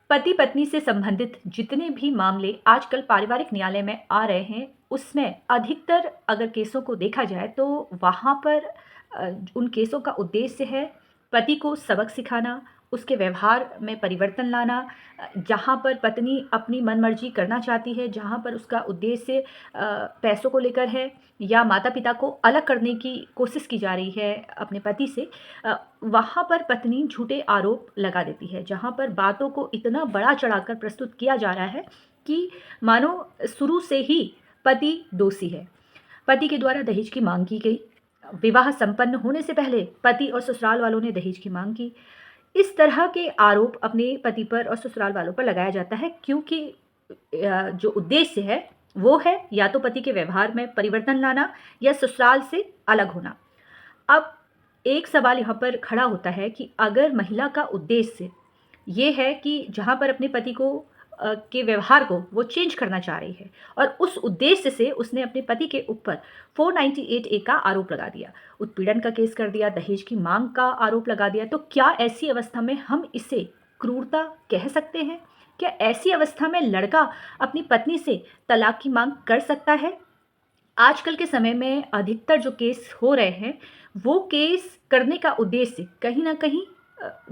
पति पत्नी से संबंधित जितने भी मामले आजकल पारिवारिक न्यायालय में आ रहे हैं, उसमें अधिकतर अगर केसों को देखा जाए तो वहाँ पर उन केसों का उद्देश्य है पति को सबक सिखाना, उसके व्यवहार में परिवर्तन लाना। जहाँ पर पत्नी अपनी मनमर्जी करना चाहती है, जहाँ पर उसका उद्देश्य पैसों को लेकर है या माता-पिता को अलग करने की कोशिश की जा रही है अपने पति से, वहाँ पर पत्नी झूठे आरोप लगा देती है। जहाँ पर बातों को इतना बड़ा चढ़ाकर प्रस्तुत किया जा रहा है कि मानो शुरू से ही पति दोषी है। पति के द्वारा दहेज की माँग की गई, विवाह संपन्न होने से पहले पति और ससुराल वालों ने दहेज की माँग की। इस तरह के आरोप अपने पति पर और ससुराल वालों पर लगाया जाता है क्योंकि जो उद्देश्य है वो है या तो पति के व्यवहार में परिवर्तन लाना या ससुराल से अलग होना। अब एक सवाल यहाँ पर खड़ा होता है कि अगर महिला का उद्देश्य ये है कि जहाँ पर अपने पति को के व्यवहार को वो चेंज करना चाह रही है और उस उद्देश्य से उसने अपने पति के ऊपर 498 ए का आरोप लगा दिया, उत्पीड़न का केस कर दिया, दहेज की मांग का आरोप लगा दिया, तो क्या ऐसी अवस्था में हम इसे क्रूरता कह सकते हैं? क्या ऐसी अवस्था में लड़का अपनी पत्नी से तलाक की मांग कर सकता है? आजकल के समय में अधिकतर जो केस हो रहे हैं वो केस करने का उद्देश्य कहीं ना कहीं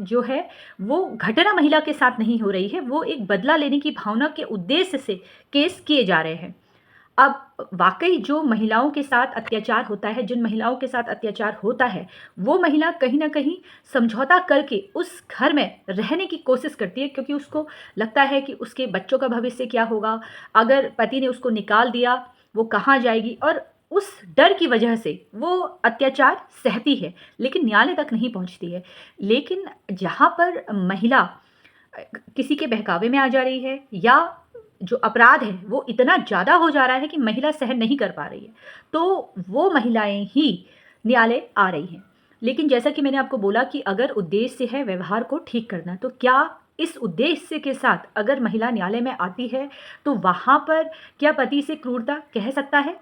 जो है वो घटना महिला के साथ नहीं हो रही है, वो एक बदला लेने की भावना के उद्देश्य से केस किए जा रहे हैं। अब वाकई जो महिलाओं के साथ अत्याचार होता है, जिन महिलाओं के साथ अत्याचार होता है, वो महिला कहीं ना कहीं समझौता करके उस घर में रहने की कोशिश करती है क्योंकि उसको लगता है कि उसके बच्चों का भविष्य क्या होगा, अगर पति ने उसको निकाल दिया वो कहाँ जाएगी, और उस डर की वजह से वो अत्याचार सहती है लेकिन न्यायालय तक नहीं पहुंचती है। लेकिन जहाँ पर महिला किसी के बहकावे में आ जा रही है या जो अपराध है वो इतना ज़्यादा हो जा रहा है कि महिला सहन नहीं कर पा रही है, तो वो महिलाएं ही न्यायालय आ रही हैं। लेकिन जैसा कि मैंने आपको बोला कि अगर उद्देश्य है व्यवहार को ठीक करना, तो क्या इस उद्देश्य के साथ अगर महिला न्यायालय में आती है तो वहाँ पर क्या पति से क्रूरता कह सकता है?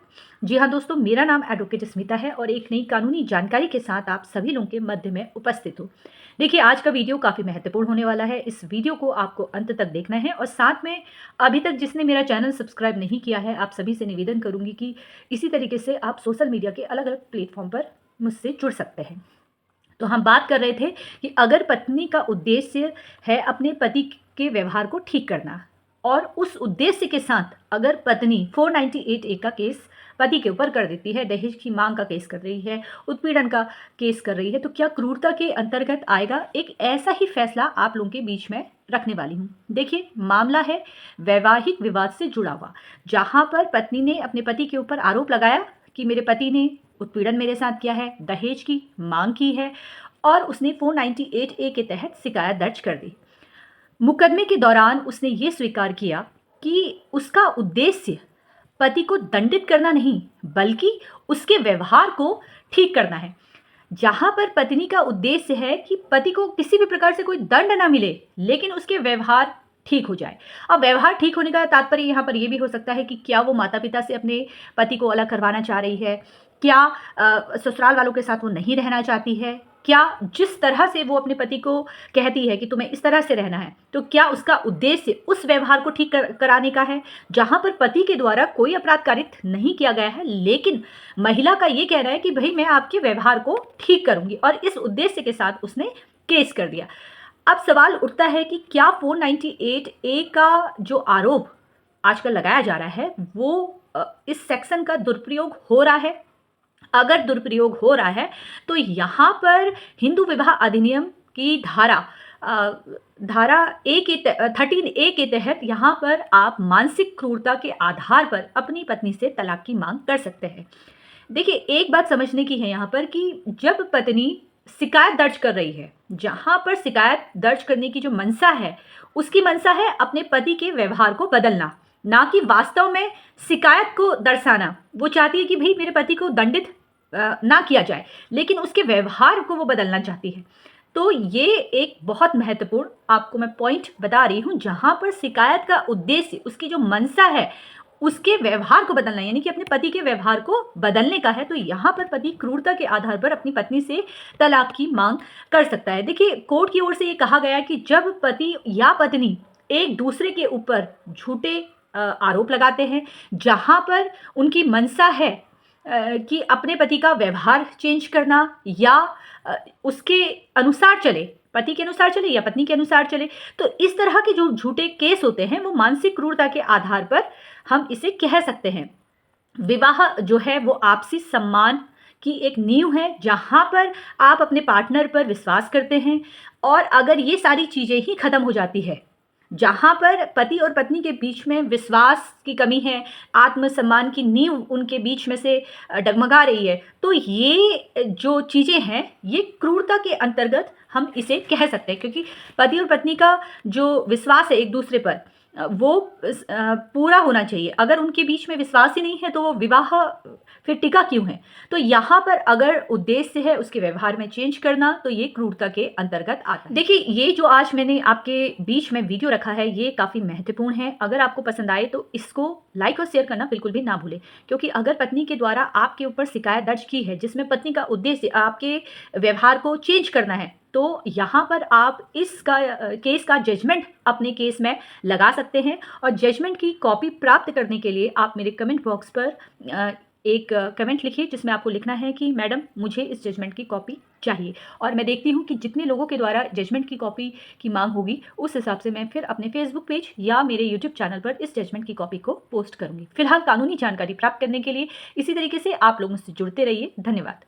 जी हाँ दोस्तों, मेरा नाम एडवोकेट स्मिता है और एक नई कानूनी जानकारी के साथ आप सभी लोगों के मध्य में उपस्थित हूँ। देखिए, आज का वीडियो काफ़ी महत्वपूर्ण होने वाला है। इस वीडियो को आपको अंत तक देखना है और साथ में अभी तक जिसने मेरा चैनल सब्सक्राइब नहीं किया है, आप सभी से निवेदन करूँगी कि इसी तरीके से आप सोशल मीडिया के अलग अलग प्लेटफॉर्म पर मुझसे जुड़ सकते हैं। तो हम बात कर रहे थे कि अगर पत्नी का उद्देश्य है अपने पति के व्यवहार को ठीक करना और उस उद्देश्य के साथ अगर पत्नी 498 ए का केस पति के ऊपर कर देती है, दहेज की मांग का केस कर रही है, उत्पीड़न का केस कर रही है, तो क्या क्रूरता के अंतर्गत आएगा? एक ऐसा ही फैसला आप लोगों के बीच में रखने वाली हूँ। देखिए, मामला है वैवाहिक विवाद से जुड़ा हुआ, जहाँ पर पत्नी ने अपने पति के ऊपर आरोप लगाया कि मेरे पति ने उत्पीड़न मेरे साथ किया है, दहेज की मांग की है और उसने 498 ए के तहत शिकायत दर्ज कर दी। मुकदमे के दौरान उसने ये स्वीकार किया कि उसका उद्देश्य पति को दंडित करना नहीं बल्कि उसके व्यवहार को ठीक करना है। जहाँ पर पत्नी का उद्देश्य है कि पति को किसी भी प्रकार से कोई दंड ना मिले लेकिन उसके व्यवहार ठीक हो जाए। अब व्यवहार ठीक होने का तात्पर्य यहाँ पर यह भी हो सकता है कि क्या वो माता पिता से अपने पति को अलग करवाना चाह रही है, क्या ससुराल वालों के साथ वो नहीं रहना चाहती है, क्या जिस तरह से वो अपने पति को कहती है कि तुम्हें इस तरह से रहना है, तो क्या उसका उद्देश्य उस व्यवहार को ठीक कराने का है जहाँ पर पति के द्वारा कोई अपराध कारित नहीं किया गया है लेकिन महिला का ये कहना है कि भाई मैं आपके व्यवहार को ठीक करूँगी, और इस उद्देश्य के साथ उसने केस कर दिया। अब सवाल उठता है कि क्या 498 ए का जो आरोप आजकल लगाया जा रहा है वो इस सेक्शन का दुरुपयोग हो रहा है? अगर दुरुपयोग हो रहा है तो यहाँ पर हिंदू विवाह अधिनियम की धारा 13 ए के तहत यहाँ पर आप मानसिक क्रूरता के आधार पर अपनी पत्नी से तलाक की मांग कर सकते हैं। देखिए, एक बात समझने की है यहाँ पर कि जब पत्नी शिकायत दर्ज कर रही है, जहाँ पर शिकायत दर्ज करने की जो मंशा है उसकी मंशा है अपने पति के व्यवहार को बदलना, ना कि वास्तव में शिकायत को दर्शाना। वो चाहती है कि भाई मेरे पति को दंडित ना किया जाए लेकिन उसके व्यवहार को वो बदलना चाहती है। तो ये एक बहुत महत्वपूर्ण आपको मैं पॉइंट बता रही हूँ, जहाँ पर शिकायत का उद्देश्य उसकी जो मंशा है उसके व्यवहार को बदलना, यानी कि अपने पति के व्यवहार को बदलने का है, तो यहाँ पर पति क्रूरता के आधार पर अपनी पत्नी से तलाक की मांग कर सकता है। देखिए, कोर्ट की ओर से ये कहा गया है कि जब पति या पत्नी एक दूसरे के ऊपर झूठे आरोप लगाते हैं, जहाँ पर उनकी मंशा है कि अपने पति का व्यवहार चेंज करना या उसके अनुसार चले, पति के अनुसार चले या पत्नी के अनुसार चले। तो इस तरह के जो झूठे केस होते हैं वो मानसिक क्रूरता के आधार पर हम इसे कह सकते हैं। विवाह जो है वो आपसी सम्मान की एक नींव है, जहाँ पर आप अपने पार्टनर पर विश्वास करते हैं, और अगर ये सारी चीज़ें ही ख़त्म हो जाती है, जहाँ पर पति और पत्नी के बीच में विश्वास की कमी है, आत्मसम्मान की नींव उनके बीच में से डगमगा रही है, तो ये जो चीज़ें हैं ये क्रूरता के अंतर्गत हम इसे कह सकते हैं, क्योंकि पति और पत्नी का जो विश्वास है एक दूसरे पर वो पूरा होना चाहिए। अगर उनके बीच में विश्वास ही नहीं है तो वो विवाह फिर टिका क्यों है? तो यहाँ पर अगर उद्देश्य है उसके व्यवहार में चेंज करना, तो ये क्रूरता के अंतर्गत आता है। देखिए, ये जो आज मैंने आपके बीच में वीडियो रखा है ये काफ़ी महत्वपूर्ण है। अगर आपको पसंद आए तो इसको लाइक और शेयर करना बिल्कुल भी ना भूलें, क्योंकि अगर पत्नी के द्वारा आपके ऊपर शिकायत दर्ज की है जिसमें पत्नी का उद्देश्य आपके व्यवहार को चेंज करना है, तो यहाँ पर आप इसका केस का जजमेंट अपने केस में लगा सकते हैं। और जजमेंट की कॉपी प्राप्त करने के लिए आप मेरे कमेंट बॉक्स पर एक कमेंट लिखिए, जिसमें आपको लिखना है कि मैडम मुझे इस जजमेंट की कॉपी चाहिए, और मैं देखती हूँ कि जितने लोगों के द्वारा जजमेंट की कॉपी की मांग होगी उस हिसाब से मैं फिर अपने फेसबुक पेज या मेरे यूट्यूब चैनल पर इस जजमेंट की कॉपी को पोस्ट करूँगी। फिलहाल कानूनी जानकारी प्राप्त करने के लिए इसी तरीके से आप लोग मुझसे जुड़ते रहिए। धन्यवाद।